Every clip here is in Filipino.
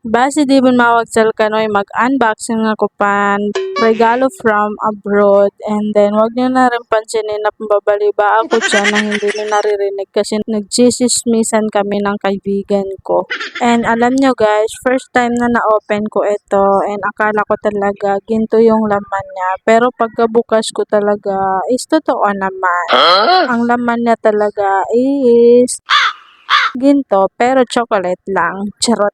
Base di man mawagtsal kanoy mag-unboxing ako pan regalo from abroad, and then wag niyo na rin pansinin na pambabaliba ako dyan na hindi niyo naririnig kasi nagsisismisan kami ng kaibigan ko. And alam nyo guys, first time na na-open ko ito and akala ko talaga ginto yung laman niya, pero pagkabukas ko talaga is totoo naman. Ang laman niya talaga is ginto pero chocolate lang. Charot.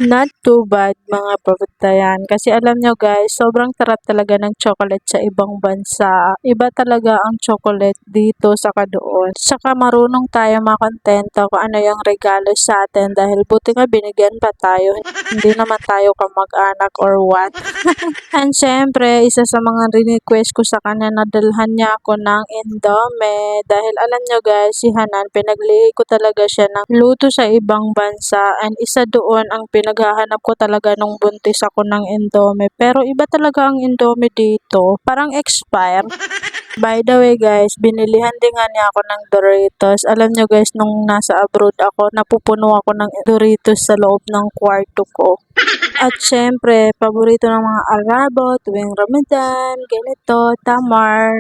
Not too bad mga babatayan. Kasi alam nyo guys, sobrang sarap talaga ng chocolate sa ibang bansa. Iba talaga ang chocolate dito sa doon. Saka marunong tayo makontento kung ano yung regalo sa atin dahil buti nga binigyan pa tayo. Hindi naman tayo kamag-anak or what. And syempre, isa sa mga request ko sa kanya na dalhan niya ako ng Indomie. Dahil alam nyo guys, si Hanan, pinaglihi ko talaga siya ng luto sa ibang bansa. And isa doon ang pinaghahanap ko talaga nung buntis ako ng Indomie. Pero iba talaga ang Indomie dito. Parang expire. By the way guys, binilihan din nga niya ako ng Doritos. Alam nyo guys, nung nasa abroad ako, napupuno ako ng Doritos sa loob ng kwarto ko. At syempre, paborito ng mga Arabo tuwing Ramadan, ganito, tamar.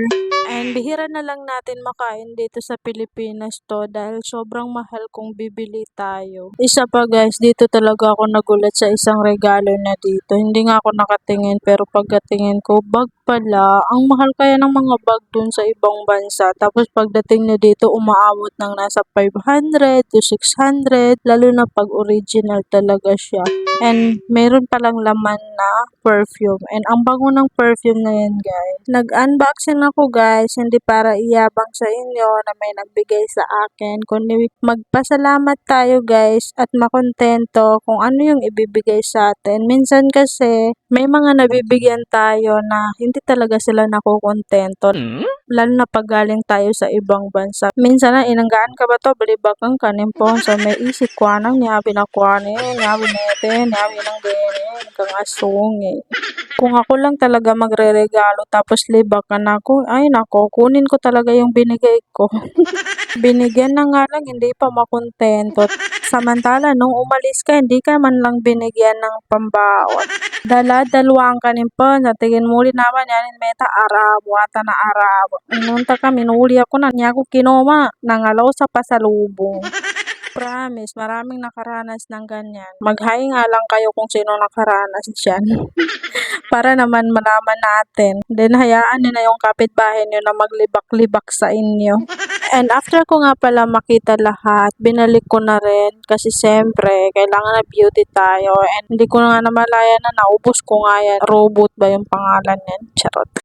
And bihira na lang natin makain dito sa Pilipinas to dahil sobrang mahal kung bibili tayo. Isa pa guys, dito talaga ako nagulat sa isang regalo na dito. Hindi nga ako nakatingin pero pagkatingin ko, bag pala. Ang mahal kaya ng mga bag dun sa ibang bansa. Tapos pagdating na dito, umaabot ng nasa 500 to 600, lalo na pag original talaga siya. And meron palang laman na perfume. And ang bango ng perfume na yan guys. Nag-unboxing ako guys, hindi para iyabang sa inyo na may nagbigay sa akin, kundi magpasalamat tayo guys at makontento kung ano yung ibibigay sa atin. Minsan kasi may mga nabibigyan tayo na hindi talaga sila nakukontento. Lalo na pag galing tayo sa ibang bansa. Minsan na inanggaan ka ba to, balibagang kanimpon sa may isip ko anang niyabi na kuwanin, niyabi nete, niyabi ng ganyan, kang asong eh. Kung ako lang talaga magre-regalo tapos libakan ako, ay nako, kunin ko talaga yung binigay ko. Binigyan na nga lang, hindi pa makontento. Samantala, nung umalis ka, hindi ka man lang binigyan ng pambaon. Dala-dalawang kanimpon, sa tingin muli naman yan, meta Arabo, ata na Arabo. Nunta ka, minuli ako na niya ako kinoma, nangalaw sa pasalubong. Promise, maraming nakaranas ng ganyan. Mag-hi nga lang kayo kung sino nakaranas dyan. Para naman malaman natin. Then, hayaan nyo na yung kapitbahay nyo na maglibak-libak sa inyo. And after ko nga pala makita lahat, binalik ko na rin. Kasi siyempre, kailangan na beauty tayo. And hindi ko nga namalaya na naubos ko nga yan. Robot ba yung pangalan yan? Charot.